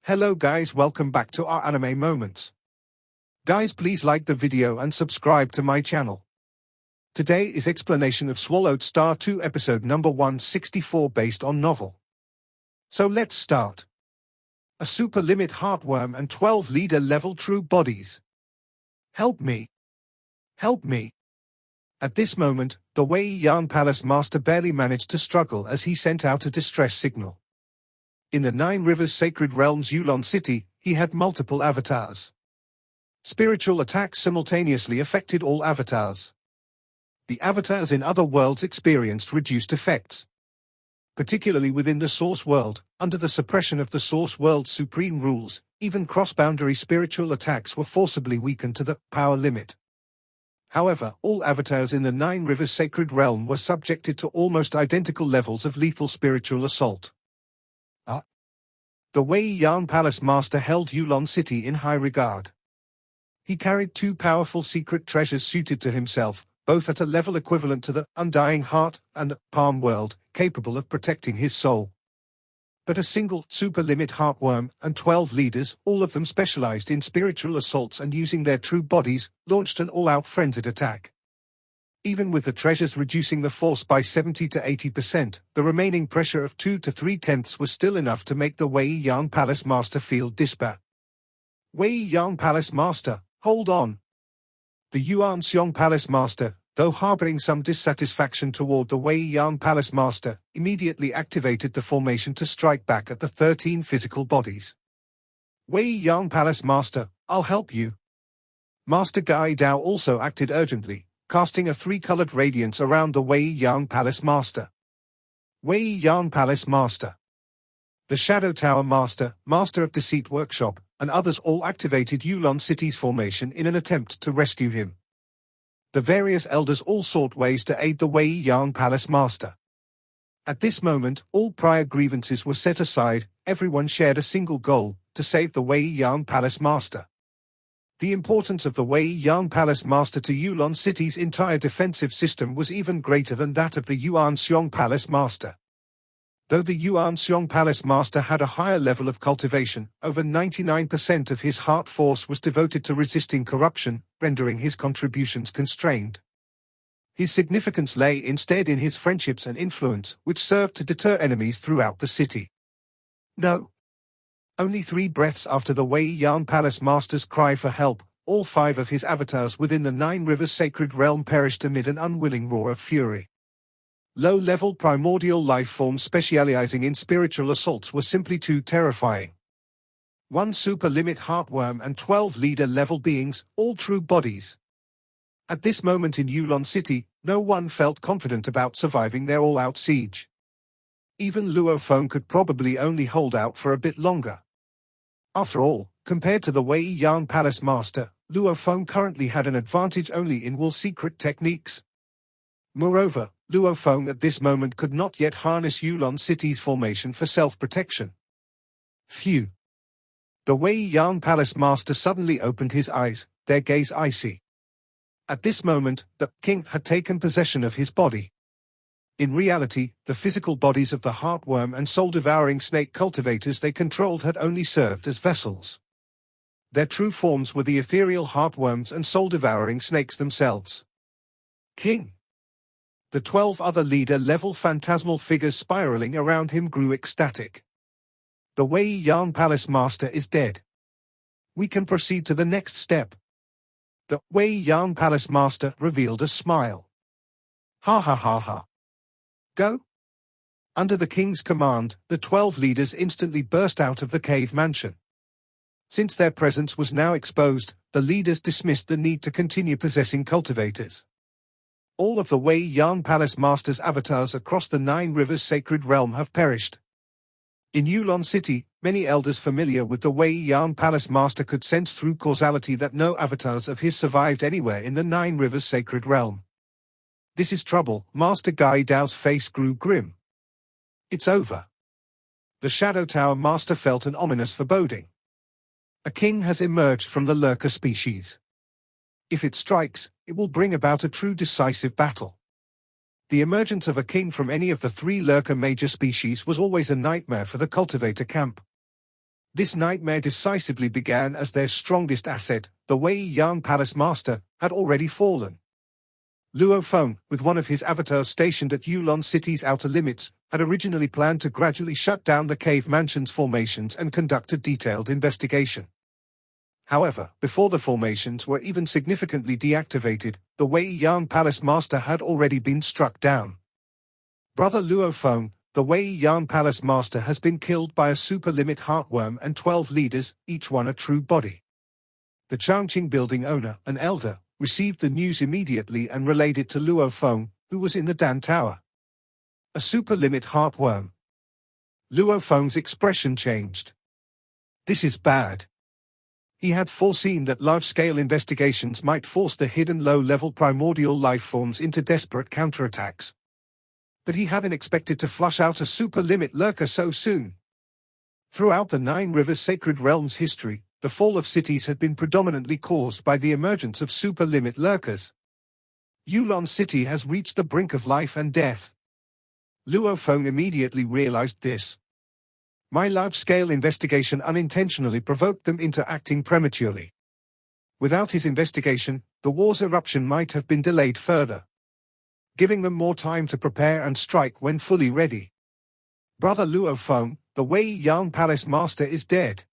Hello guys, welcome back to our anime moments. Guys, please like the video and subscribe to my channel. Today is explanation of Swallowed Star 2 episode number 164 based on novel. So let's start. A super limit heartworm and 12 leader level true bodies. Help me. Help me. At this moment, the Wei Yang Palace Master barely managed to struggle as he sent out a distress signal. In the Nine Rivers Sacred Realms Yulon City, he had multiple avatars. Spiritual attacks simultaneously affected all avatars. The avatars in other worlds experienced reduced effects. Particularly within the Source World, under the suppression of the Source World's supreme rules, even cross-boundary spiritual attacks were forcibly weakened to the power limit. However, all avatars in the Nine Rivers Sacred Realm were subjected to almost identical levels of lethal spiritual assault. The Wei Yang Palace Master held Yulon City in high regard. He carried two powerful secret treasures suited to himself, both at a level equivalent to the Undying Heart and Palm World, capable of protecting his soul. But a single, super-limit heartworm and 12 leaders, all of them specialized in spiritual assaults and using their true bodies, launched an all-out frenzied attack. Even with the treasures reducing the force by 70 to 80%, the remaining pressure of 2 to 3/10 was still enough to make the Wei Yang Palace Master feel despair. Wei Yang Palace Master, hold on. The Yuan Xiong Palace Master, though harboring some dissatisfaction toward the Wei Yang Palace Master, immediately activated the formation to strike back at the 13 physical bodies. Wei Yang Palace Master, I'll help you. Master Gai Dao also acted urgently, casting a three-colored radiance around the Wei Yang Palace Master. Wei Yang Palace Master. The Shadow Tower Master, Master of Deceit Workshop, and others all activated Yulon City's formation in an attempt to rescue him. The various elders all sought ways to aid the Wei Yang Palace Master. At this moment, all prior grievances were set aside, everyone shared a single goal, to save the Wei Yang Palace Master. The importance of the Wei Yang Palace Master to Yulon City's entire defensive system was even greater than that of the Yuan Xiong Palace Master. Though the Yuan Xiong Palace Master had a higher level of cultivation, over 99% of his heart force was devoted to resisting corruption, rendering his contributions constrained. His significance lay instead in his friendships and influence, which served to deter enemies throughout the city. No. Only 3 breaths after the Wei Yang Palace Master's cry for help, all 5 of his avatars within the Nine Rivers Sacred Realm perished amid an unwilling roar of fury. Low-level primordial life forms specializing in spiritual assaults were simply too terrifying. 1 super-limit heartworm and 12 leader-level beings, all true bodies. At this moment in Yulon City, no one felt confident about surviving their all-out siege. Even Luo Feng could probably only hold out for a bit longer. After all, compared to the Wei Yang Palace Master, Luo Feng currently had an advantage only in wool secret techniques. Moreover, Luo Feng at this moment could not yet harness Yulon City's formation for self-protection. Phew. The Wei Yang Palace Master suddenly opened his eyes, their gaze icy. At this moment, the king had taken possession of his body. In reality, the physical bodies of the heartworm and soul-devouring snake cultivators they controlled had only served as vessels. Their true forms were the ethereal heartworms and soul-devouring snakes themselves. King. The 12 other leader-level phantasmal figures spiraling around him grew ecstatic. The Wei Yang Palace Master is dead. We can proceed to the next step. The Wei Yang Palace Master revealed a smile. Ha ha ha ha. Go. Under the king's command, the 12 leaders instantly burst out of the cave mansion. Since their presence was now exposed, the leaders dismissed the need to continue possessing cultivators. All of the Wei Yang Palace Master's avatars across the Nine Rivers Sacred Realm have perished. In Yulon City, many elders familiar with the Wei Yang Palace Master could sense through causality that no avatars of his survived anywhere in the Nine Rivers Sacred Realm. This is trouble. Master Gai Dao's face grew grim. It's over. The Shadow Tower Master felt an ominous foreboding. A king has emerged from the lurker species. If it strikes, it will bring about a true decisive battle. The emergence of a king from any of the 3 lurker major species was always a nightmare for the cultivator camp. This nightmare decisively began as their strongest asset, the Wei Yang Palace Master, had already fallen. Luo Feng, with one of his avatars stationed at Yulon City's outer limits, had originally planned to gradually shut down the cave mansion's formations and conduct a detailed investigation. However, before the formations were even significantly deactivated, the Wei Yang Palace Master had already been struck down. Brother Luo Feng, the Wei Yang Palace Master has been killed by a super-limit heartworm and 12 leaders, each one a true body. The Changqing building owner, an elder, received the news immediately and relayed it to Luo Feng, who was in the Dan Tower. A super-limit heartworm. Luo Feng's expression changed. This is bad. He had foreseen that large-scale investigations might force the hidden low-level primordial life forms into desperate counterattacks. But he hadn't expected to flush out a super-limit lurker so soon. Throughout the Nine Rivers Sacred Realms history, the fall of cities had been predominantly caused by the emergence of super-limit lurkers. Yulon City has reached the brink of life and death. Luo Feng immediately realized this. My large-scale investigation unintentionally provoked them into acting prematurely. Without his investigation, the war's eruption might have been delayed further, giving them more time to prepare and strike when fully ready. Brother Luo Feng, the Wei Yang Palace Master is dead.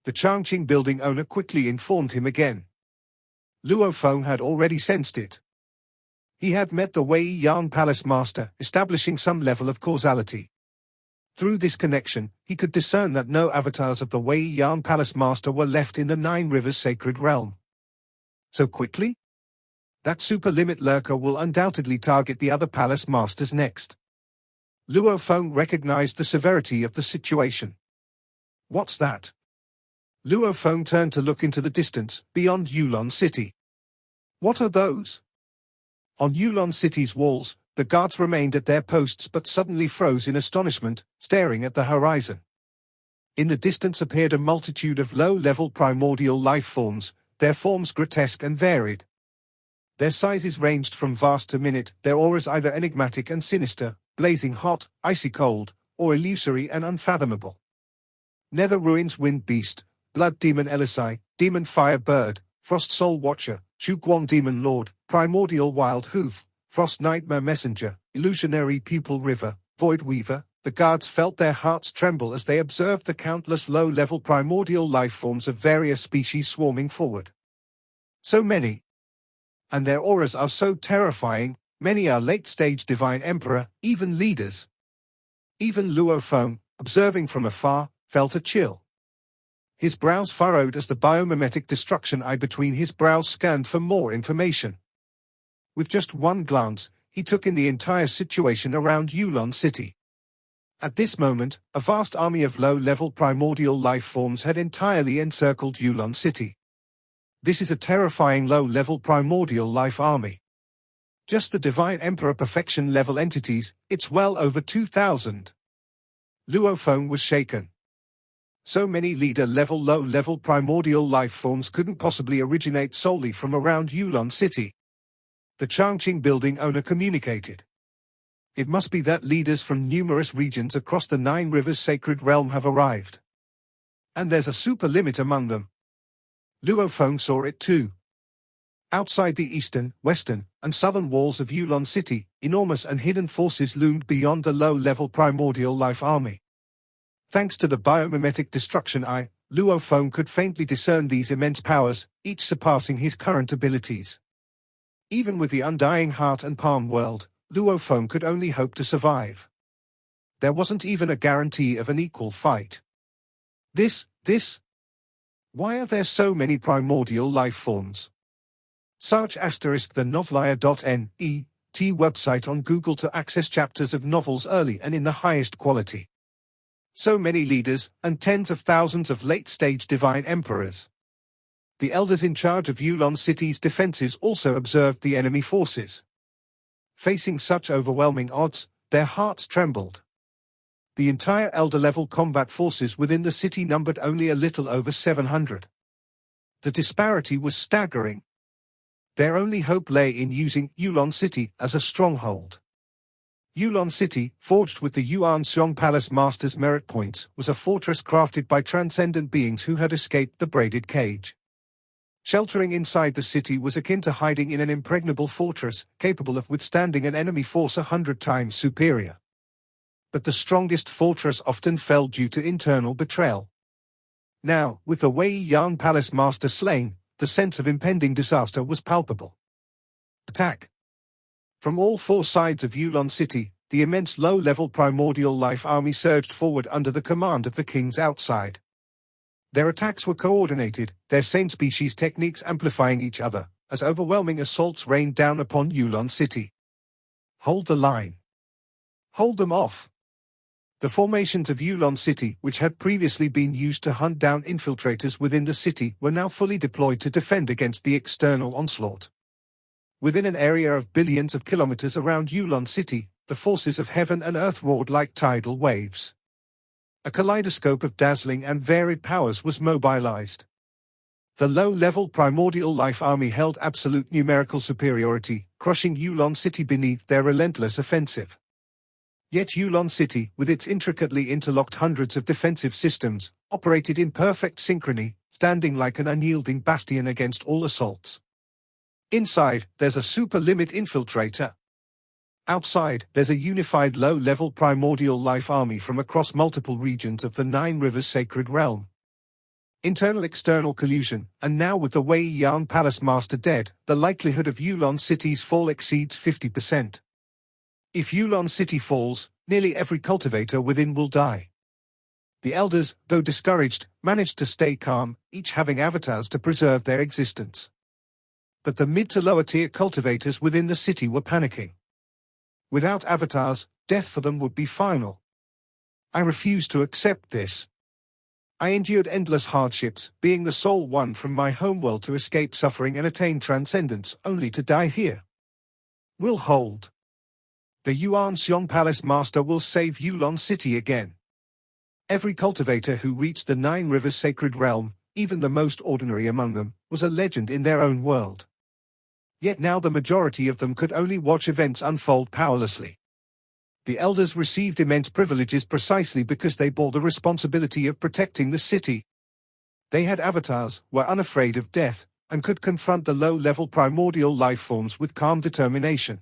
The Changqing building owner quickly informed him again. Luo Feng had already sensed it. He had met the Wei Yang Palace Master, establishing some level of causality. Through this connection, he could discern that no avatars of the Wei Yang Palace Master were left in the Nine Rivers Sacred Realm. So quickly? That super-limit lurker will undoubtedly target the other Palace Masters next. Luo Feng recognized the severity of the situation. What's that? Luo Feng turned to look into the distance, beyond Yulon City. What are those? On Yulon City's walls, the guards remained at their posts but suddenly froze in astonishment, staring at the horizon. In the distance appeared a multitude of low-level primordial life forms, their forms grotesque and varied. Their sizes ranged from vast to minute, their auras either enigmatic and sinister, blazing hot, icy cold, or illusory and unfathomable. Nether Ruins Wind Beast, Blood Demon Elisai, Demon Fire Bird, Frost Soul Watcher, Shuguang Demon Lord, Primordial Wild Hoof, Frost Nightmare Messenger, Illusionary Pupil River, Void Weaver. The guards felt their hearts tremble as they observed the countless low-level primordial life forms of various species swarming forward. So many. And their auras are so terrifying, many are late-stage Divine Emperor, even leaders. Even Luo Feng, observing from afar, felt a chill. His brows furrowed as the biomimetic destruction eye between his brows scanned for more information. With just one glance, he took in the entire situation around Yulon City. At this moment, a vast army of low-level primordial life forms had entirely encircled Yulon City. This is a terrifying low-level primordial life army. Just the Divine Emperor perfection-level entities, it's well over 2,000. Luo Feng was shaken. So many leader-level low-level primordial life forms couldn't possibly originate solely from around Yulon City. The Changqing building owner communicated. It must be that leaders from numerous regions across the Nine Rivers Sacred Realm have arrived. And there's a super limit among them. Luo Feng saw it too. Outside the eastern, western, and southern walls of Yulon City, enormous and hidden forces loomed beyond the low-level primordial life army. Thanks to the biomimetic destruction eye, Luo Feng could faintly discern these immense powers, each surpassing his current abilities. Even with the undying heart and palm world, Luo Feng could only hope to survive. There wasn't even a guarantee of an equal fight. Why are there so many primordial life forms? Search *the novelier.net website on Google to access chapters of novels early and in the highest quality. So many leaders, and tens of thousands of late-stage Divine Emperors. The elders in charge of Yulon City's defenses also observed the enemy forces. Facing such overwhelming odds, their hearts trembled. The entire elder-level combat forces within the city numbered only a little over 700. The disparity was staggering. Their only hope lay in using Yulon City as a stronghold. Yulon City, forged with the Yuan Xiong Palace Master's merit points, was a fortress crafted by transcendent beings who had escaped the braided cage. Sheltering inside the city was akin to hiding in an impregnable fortress, capable of withstanding an enemy force 100 times superior. But the strongest fortress often fell due to internal betrayal. Now, with the Wei Yang Palace Master slain, the sense of impending disaster was palpable. Attack! From all four sides of Yulon City, the immense low-level primordial life army surged forward under the command of the kings outside. Their attacks were coordinated, their same species techniques amplifying each other, as overwhelming assaults rained down upon Yulon City. Hold the line. Hold them off. The formations of Yulon City, which had previously been used to hunt down infiltrators within the city, were now fully deployed to defend against the external onslaught. Within an area of billions of kilometers around Yulon City, the forces of heaven and earth roared like tidal waves. A kaleidoscope of dazzling and varied powers was mobilized. The low-level primordial life army held absolute numerical superiority, crushing Yulon City beneath their relentless offensive. Yet Yulon City, with its intricately interlocked hundreds of defensive systems, operated in perfect synchrony, standing like an unyielding bastion against all assaults. Inside, there's a super-limit infiltrator. Outside, there's a unified low-level primordial life army from across multiple regions of the Nine Rivers Sacred Realm. Internal-external collusion, and now with the Wei Yang Palace Master dead, the likelihood of Yulon City's fall exceeds 50%. If Yulon City falls, nearly every cultivator within will die. The elders, though discouraged, managed to stay calm, each having avatars to preserve their existence. But the mid to lower tier cultivators within the city were panicking. Without avatars, death for them would be final. I refused to accept this. I endured endless hardships, being the sole one from my homeworld to escape suffering and attain transcendence, only to die here. We'll hold. The Yuan Xiong Palace Master will save Yulon City again. Every cultivator who reached the Nine Rivers Sacred Realm, even the most ordinary among them, was a legend in their own world. Yet now the majority of them could only watch events unfold powerlessly. The elders received immense privileges precisely because they bore the responsibility of protecting the city. They had avatars, were unafraid of death, and could confront the low-level primordial life forms with calm determination.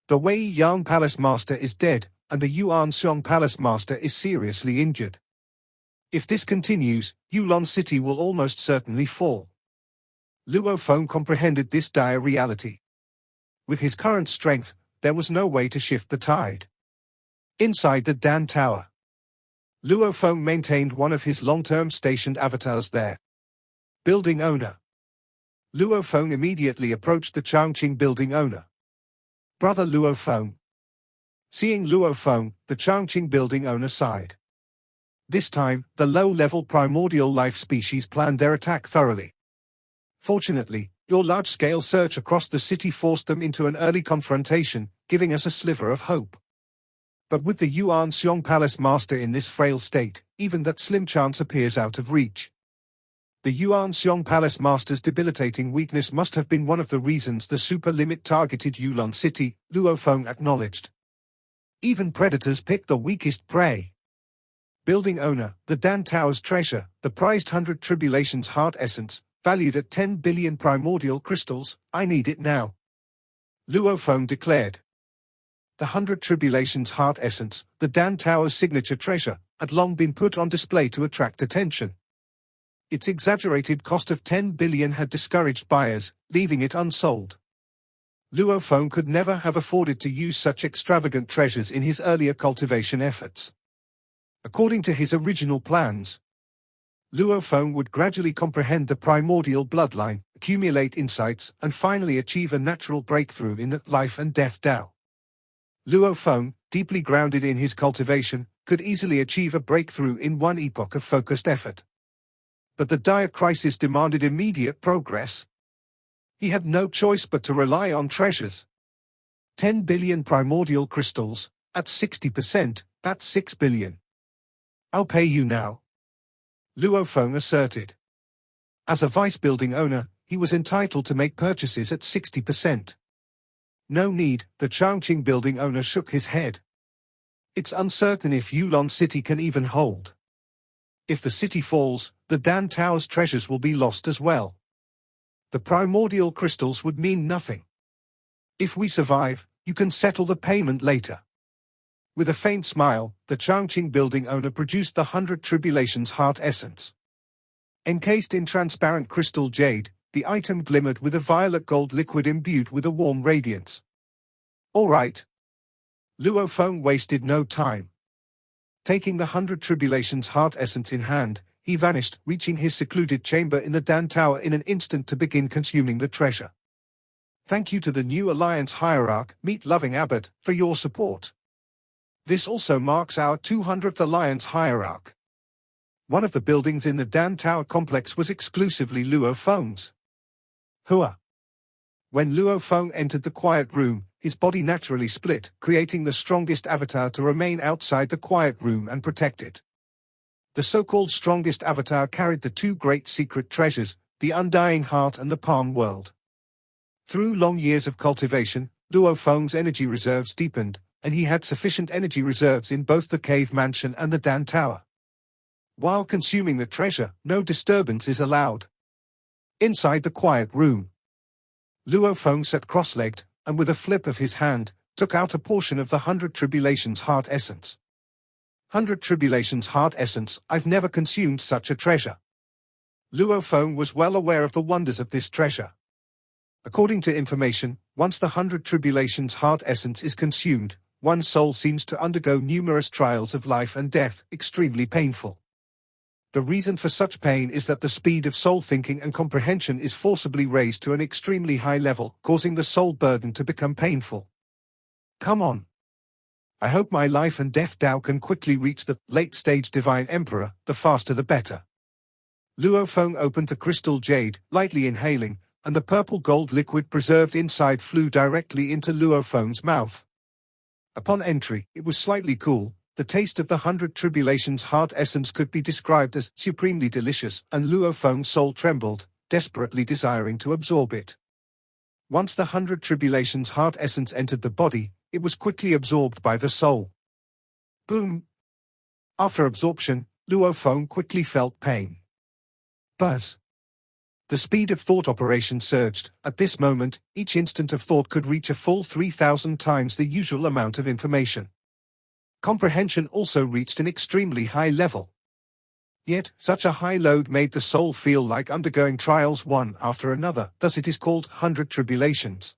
The Wei Yang Palace Master is dead, and the Yuan Xiong Palace Master is seriously injured. If this continues, Yulon City will almost certainly fall. Luo Feng comprehended this dire reality. With his current strength, there was no way to shift the tide. Inside the Dan Tower, Luo Feng maintained one of his long-term stationed avatars there. Building owner. Luo Feng immediately approached the Changqing building owner. Brother Luo Feng. Seeing Luo Feng, the Changqing building owner sighed. This time, the low-level primordial life species planned their attack thoroughly. Fortunately, your large-scale search across the city forced them into an early confrontation, giving us a sliver of hope. But with the Yuan Xiong Palace Master in this frail state, even that slim chance appears out of reach. The Yuan Xiong Palace Master's debilitating weakness must have been one of the reasons the super-limit targeted Yulon City, Luo Feng acknowledged. Even predators pick the weakest prey. Building owner, the Dan Tower's treasure, the prized 100 Tribulations Heart Essence, valued at 10 billion primordial crystals, I need it now. Luo Feng declared. The 100 Tribulations Heart Essence, the Dan Tower's signature treasure, had long been put on display to attract attention. Its exaggerated cost of 10 billion had discouraged buyers, leaving it unsold. Luo Feng could never have afforded to use such extravagant treasures in his earlier cultivation efforts. According to his original plans, Luo Feng would gradually comprehend the primordial bloodline, accumulate insights, and finally achieve a natural breakthrough in the life and death Tao. Luo Feng, deeply grounded in his cultivation, could easily achieve a breakthrough in one epoch of focused effort. But the dire crisis demanded immediate progress. He had no choice but to rely on treasures. 10 billion primordial crystals, at 60%, that's 6 billion. I'll pay you now, Luo Feng asserted. As a vice building owner, he was entitled to make purchases at 60%. No need, the Changqing building owner shook his head. It's uncertain if Yulon City can even hold. If the city falls, the Dan Tower's treasures will be lost as well. The primordial crystals would mean nothing. If we survive, you can settle the payment later. With a faint smile, the Changqing building owner produced the 100 Tribulations Heart Essence. Encased in transparent crystal jade, the item glimmered with a violet gold liquid imbued with a warm radiance. All right. Luo Feng wasted no time. Taking the 100 Tribulations Heart Essence in hand, he vanished, reaching his secluded chamber in the Dan Tower in an instant to begin consuming the treasure. Thank you to the new Alliance Hierarch, Meat-Loving Abbot, for your support. This also marks our 200th Alliance Hierarch. One of the buildings in the Dan Tower complex was exclusively Luo Feng's. Hua. When Luo Feng entered the quiet room, his body naturally split, creating the strongest avatar to remain outside the quiet room and protect it. The so-called strongest avatar carried the two great secret treasures, the Undying Heart and the Palm World. Through long years of cultivation, Luo Feng's energy reserves deepened, and he had sufficient energy reserves in both the cave mansion and the Dan Tower. While consuming the treasure, no disturbance is allowed. Inside the quiet room, Luo Feng sat cross-legged, and with a flip of his hand, took out a portion of the 100 Tribulations Heart Essence. 100 Tribulations Heart Essence, I've never consumed such a treasure. Luo Feng was well aware of the wonders of this treasure. According to information, once the 100 Tribulations Heart Essence is consumed, one's soul seems to undergo numerous trials of life and death, extremely painful. The reason for such pain is that the speed of soul thinking and comprehension is forcibly raised to an extremely high level, causing the soul burden to become painful. Come on. I hope my life and death Dao can quickly reach the late-stage Divine Emperor, the faster the better. Luo Feng opened the crystal jade, lightly inhaling, and the purple gold liquid preserved inside flew directly into Luo Feng's mouth. Upon entry, it was slightly cool. The taste of the 100 Tribulations Heart Essence could be described as supremely delicious, and Luo Feng's soul trembled, desperately desiring to absorb it. Once the 100 Tribulations Heart Essence entered the body, it was quickly absorbed by the soul. Boom! After absorption, Luo Feng quickly felt pain. Buzz! The speed of thought operation surged. At this moment, each instant of thought could reach a full 3,000 times the usual amount of information. Comprehension also reached an extremely high level. Yet, such a high load made the soul feel like undergoing trials one after another, thus it is called 100 Tribulations.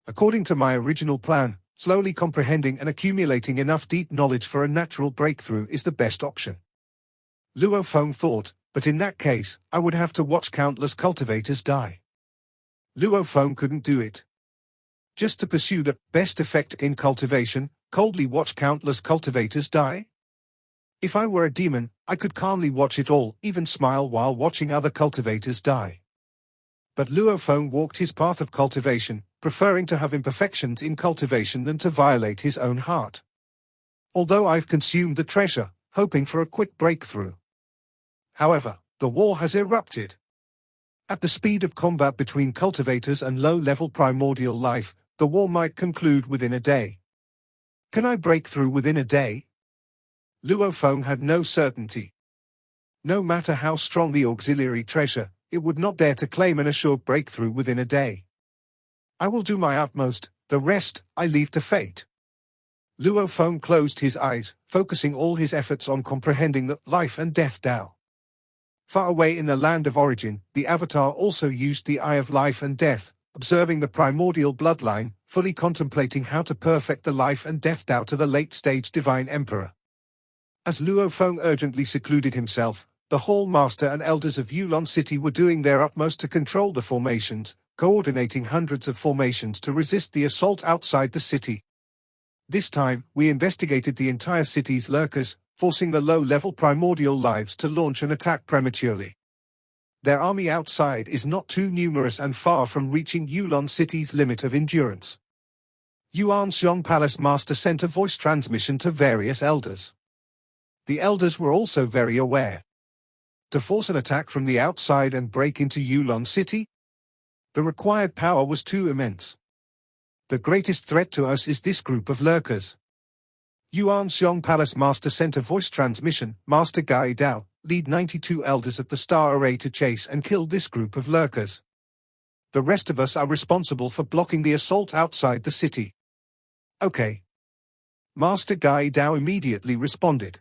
According to my original plan, slowly comprehending and accumulating enough deep knowledge for a natural breakthrough is the best option. Luo Feng thought, but in that case, I would have to watch countless cultivators die. Luo Feng couldn't do it. Just to pursue the best effect in cultivation, coldly watch countless cultivators die? If I were a demon, I could calmly watch it all, even smile while watching other cultivators die. But Luo Feng walked his path of cultivation, preferring to have imperfections in cultivation than to violate his own heart. Although I've consumed the treasure, hoping for a quick breakthrough. However, the war has erupted. At the speed of combat between cultivators and low-level primordial life, the war might conclude within a day. Can I break through within a day? Luo Feng had no certainty. No matter how strong the auxiliary treasure, it would not dare to claim an assured breakthrough within a day. I will do my utmost, the rest, I leave to fate. Luo Feng closed his eyes, focusing all his efforts on comprehending the life and death Tao. Far away in the land of origin, the Avatar also used the Eye of Life and Death, observing the primordial bloodline, fully contemplating how to perfect the life and death Tao to the late-stage Divine Emperor. As Luo Feng urgently secluded himself, the Hall Master and Elders of Yulon City were doing their utmost to control the formations, coordinating hundreds of formations to resist the assault outside the city. This time, we investigated the entire city's lurkers, forcing the low-level primordial lives to launch an attack prematurely. Their army outside is not too numerous and far from reaching Yulon City's limit of endurance. Yuanxiong Palace Master sent a voice transmission to various elders. The elders were also very aware. To force an attack from the outside and break into Yulon City? The required power was too immense. The greatest threat to us is this group of lurkers. Yuan Xiong Palace Master Center Voice Transmission, Master Gai Dao, lead 92 elders of the Star Array to chase and kill this group of lurkers. The rest of us are responsible for blocking the assault outside the city. Okay. Master Gai Dao immediately responded.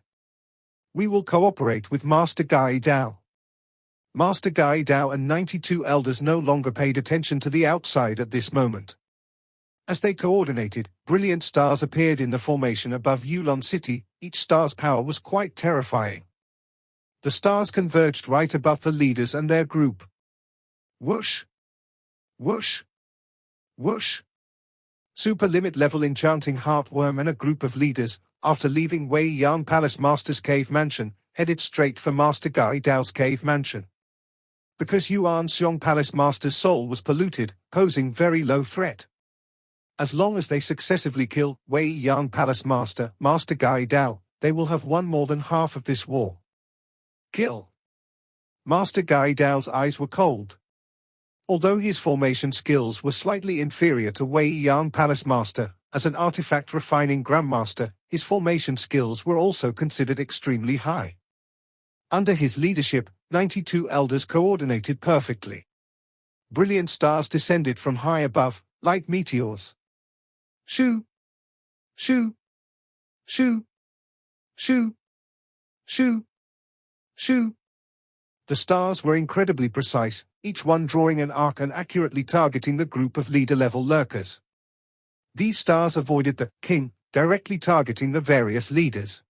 We will cooperate with Master Gai Dao. Master Gai Dao and 92 elders no longer paid attention to the outside at this moment. As they coordinated, brilliant stars appeared in the formation above Yulon City. Each star's power was quite terrifying. The stars converged right above the leaders and their group. Whoosh! Whoosh! Whoosh! Super limit level enchanting heartworm and a group of leaders, after leaving Wei Yang Palace Master's cave mansion, headed straight for Master Gai Dao's cave mansion. Because Yuan Xiong Palace Master's soul was polluted, posing very low threat. As long as they successively kill Wei Yang Palace Master, Master Gai Dao, they will have won more than half of this war. Kill! Master Gai Dao's eyes were cold. Although his formation skills were slightly inferior to Wei Yang Palace Master, as an artifact refining Grandmaster, his formation skills were also considered extremely high. Under his leadership, 92 elders coordinated perfectly. Brilliant stars descended from high above, like meteors. Shoo! Shoo! Shoo! Shoo! Shoo! Shoo! The stars were incredibly precise, each one drawing an arc and accurately targeting the group of leader-level lurkers. These stars avoided the king, directly targeting the various leaders.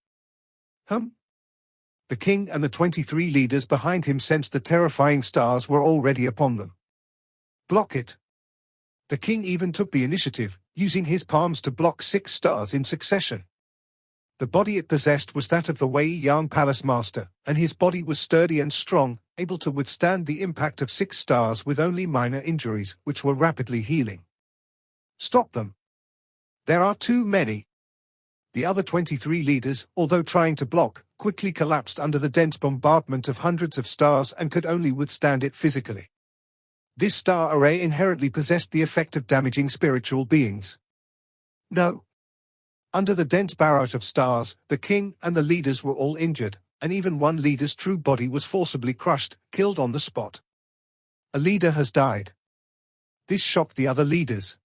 The king and the 23 leaders behind him sensed the terrifying stars were already upon them. Block it! The king even took the initiative, using his palms to block 6 stars in succession. The body it possessed was that of the Wei Yang Palace Master, and his body was sturdy and strong, able to withstand the impact of 6 stars with only minor injuries, which were rapidly healing. Stop them! There are too many. The other 23 leaders, although trying to block, quickly collapsed under the dense bombardment of hundreds of stars and could only withstand it physically. This star array inherently possessed the effect of damaging spiritual beings. No. Under the dense barrage of stars, the king and the leaders were all injured, and even one leader's true body was forcibly crushed, killed on the spot. A leader has died. This shocked the other leaders.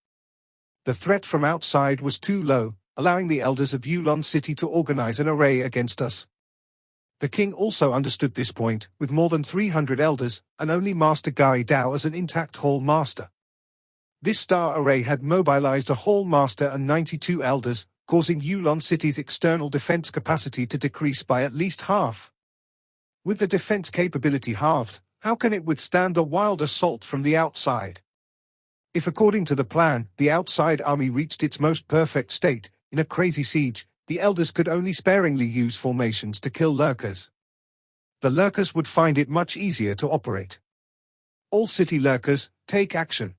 The threat from outside was too low, allowing the elders of Yulon City to organize an array against us. The king also understood this point, with more than 300 elders, and only Master Gai Dao as an intact Hall Master. This star array had mobilized a Hall Master and 92 elders, causing Yulon City's external defense capacity to decrease by at least half. With the defense capability halved, how can it withstand the wild assault from the outside? If according to the plan, the outside army reached its most perfect state, in a crazy siege, the elders could only sparingly use formations to kill lurkers. The lurkers would find it much easier to operate. All city lurkers, take action.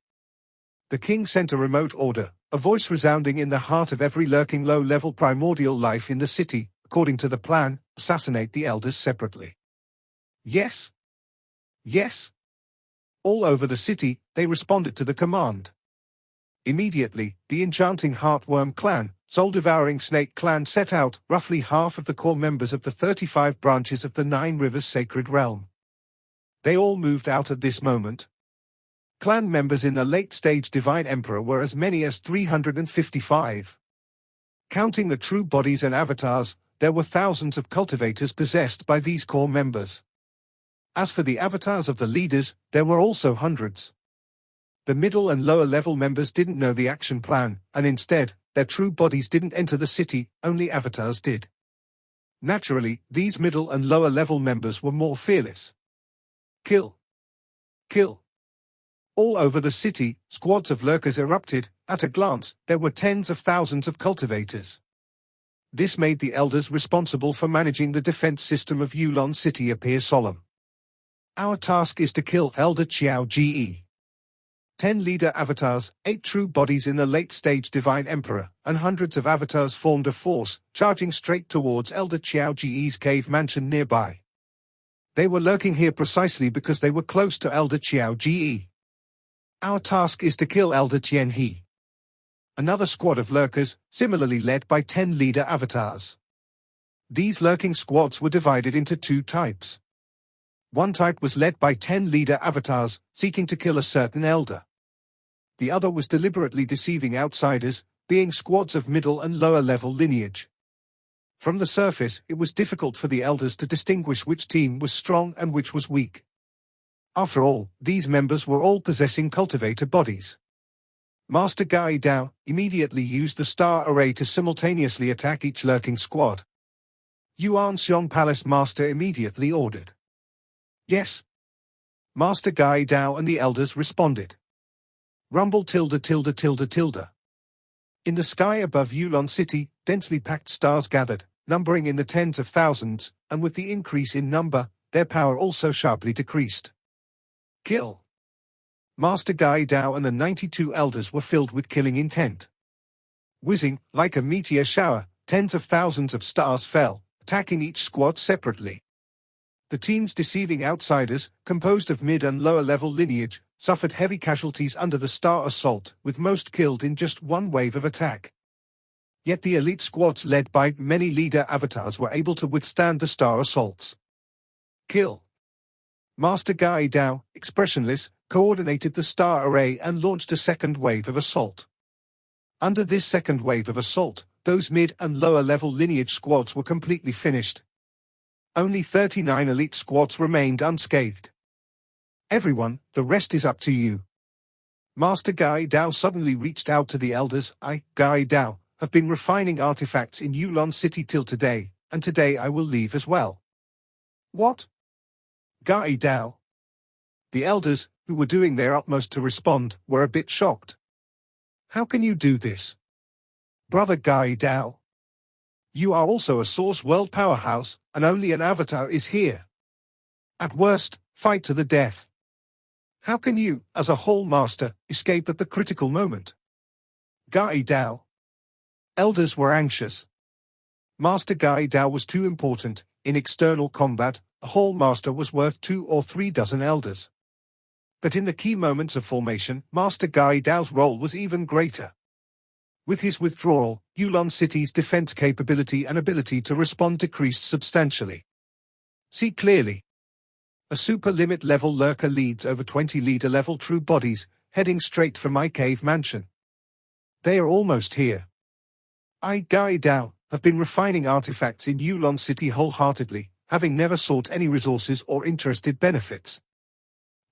The king sent a remote order, a voice resounding in the heart of every lurking low-level primordial life in the city. According to the plan, assassinate the elders separately. Yes. Yes. All over the city, they responded to the command. Immediately, the enchanting Heartworm clan, soul-devouring Snake clan set out, roughly half of the core members of the 35 branches of the 9 Rivers Sacred Realm. They all moved out at this moment. Clan members in the late-stage Divine Emperor were as many as 355. Counting the true bodies and avatars, there were thousands of cultivators possessed by these core members. As for the avatars of the leaders, there were also hundreds. The middle and lower level members didn't know the action plan, and instead, their true bodies didn't enter the city, only avatars did. Naturally, these middle and lower level members were more fearless. Kill. Kill. All over the city, squads of lurkers erupted. At a glance, there were tens of thousands of cultivators. This made the elders responsible for managing the defense system of Yulon City appear solemn. Our task is to kill Elder Qiao Ge. 10 leader avatars, 8 true bodies in the late-stage Divine Emperor, and hundreds of avatars formed a force, charging straight towards Elder Qiao Ge's cave mansion nearby. They were lurking here precisely because they were close to Elder Qiao Ge. Our task is to kill Elder Tian He. Another squad of lurkers, similarly led by 10 leader avatars. These lurking squads were divided into two types. One type was led by 10 leader avatars, seeking to kill a certain elder. The other was deliberately deceiving outsiders, being squads of middle and lower level lineage. From the surface, it was difficult for the elders to distinguish which team was strong and which was weak. After all, these members were all possessing cultivator bodies. Master Gai Dao immediately used the star array to simultaneously attack each lurking squad. Yuan Xiong Palace Master immediately ordered. Yes. Master Gai Dao and the elders responded. Rumble tilde tilde tilde tilde. In the sky above Yulon City, densely packed stars gathered, numbering in the tens of thousands, and with the increase in number, their power also sharply decreased. Kill. Master Gai Dao and the 92 elders were filled with killing intent. Whizzing, like a meteor shower, tens of thousands of stars fell, attacking each squad separately. The teams deceiving outsiders, composed of mid and lower level lineage, suffered heavy casualties under the star assault, with most killed in just one wave of attack. Yet the elite squads led by many leader avatars were able to withstand the star assaults. Kill. Master Gai Dao, expressionless, coordinated the star array and launched a second wave of assault. Under this second wave of assault, those mid and lower level lineage squads were completely finished. Only 39 elite squads remained unscathed. Everyone, the rest is up to you. Master Gai Dao suddenly reached out to the elders. I, Gai Dao, have been refining artifacts in Yulon City till today, and today I will leave as well. What? Gai Dao. The elders, who were doing their utmost to respond, were a bit shocked. How can you do this? Brother Gai Dao. You are also a source world powerhouse, and only an avatar is here. At worst, fight to the death. How can you, as a whole master, escape at the critical moment? Gai Dao. Elders were anxious. Master Gai Dao was too important. In external combat, a whole master was worth 2 or 3 dozen elders. But in the key moments of formation, Master Gai Dao's role was even greater. With his withdrawal, Yulon City's defense capability and ability to respond decreased substantially. See clearly. A super-limit level lurker leads over 20 leader-level true bodies, heading straight for my cave mansion. They are almost here. I, Gai Dao, have been refining artifacts in Yulon City wholeheartedly, having never sought any resources or interested benefits.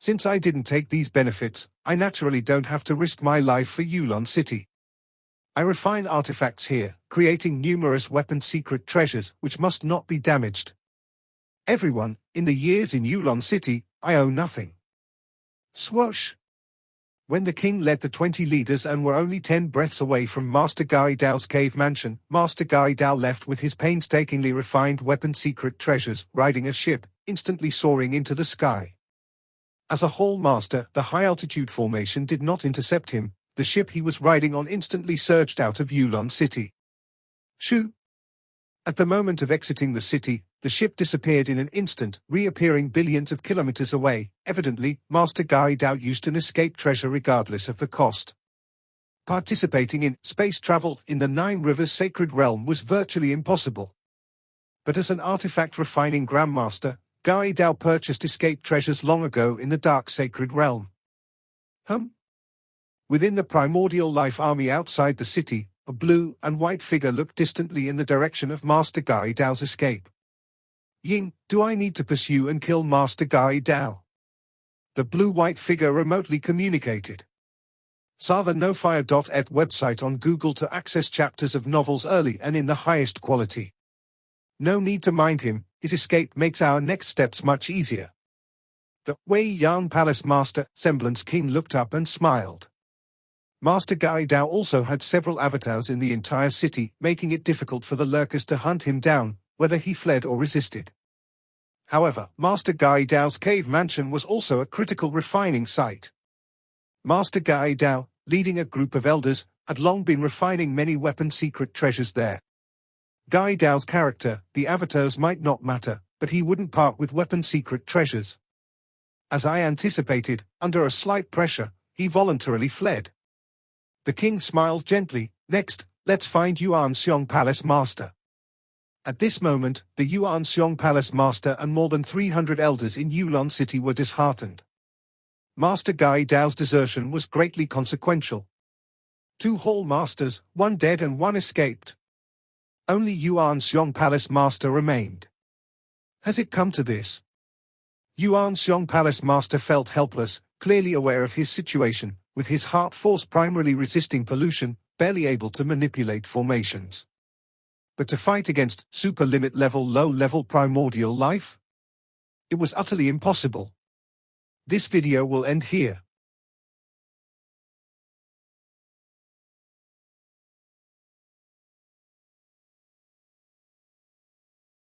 Since I didn't take these benefits, I naturally don't have to risk my life for Yulon City. I refine artifacts here, creating numerous weapon secret treasures which must not be damaged. Everyone, in the years in Yulon City, I owe nothing. Swoosh! When the king led the 20 leaders and were only 10 breaths away from Master Gai Dao's cave mansion, Master Gai Dao left with his painstakingly refined weapon secret treasures, riding a ship, instantly soaring into the sky. As a whole master, the high-altitude formation did not intercept him. The ship he was riding on instantly surged out of Yulon City. Shoo! At the moment of exiting the city, the ship disappeared in an instant, reappearing billions of kilometers away. Evidently, Master Gai Dao used an escape treasure regardless of the cost. Participating in space travel in the Nine Rivers Sacred Realm was virtually impossible. But as an artifact refining Grandmaster, Gai Dao purchased escape treasures long ago in the Dark Sacred Realm. Within the primordial life army outside the city, a blue and white figure looked distantly in the direction of Master Gai Dao's escape. Ying, do I need to pursue and kill Master Gai Dao? The blue-white figure remotely communicated. Sava nofire.et website on Google to access chapters of novels early and in the highest quality. No need to mind him, his escape makes our next steps much easier. The Wei Yang Palace Master, Semblance King looked up and smiled. Master Gai Dao also had several avatars in the entire city, making it difficult for the lurkers to hunt him down, whether he fled or resisted. However, Master Gai Dao's cave mansion was also a critical refining site. Master Gai Dao, leading a group of elders, had long been refining many weapon secret treasures there. Gai Dao's character, the avatars might not matter, but he wouldn't part with weapon secret treasures. As I anticipated, under a slight pressure, he voluntarily fled. The king smiled gently. Next, let's find Yuan Xiong Palace Master. At this moment, the Yuan Xiong Palace Master and more than 300 elders in Yulon City were disheartened. Master Gai Dao's desertion was greatly consequential. 2 hall masters, 1 dead and 1 escaped. Only Yuan Xiong Palace Master remained. Has it come to this? Yuan Xiong Palace Master felt helpless, clearly aware of his situation, with his heart force primarily resisting pollution, barely able to manipulate formations. But to fight against super limit level low-level primordial life? It was utterly impossible. This video will end here.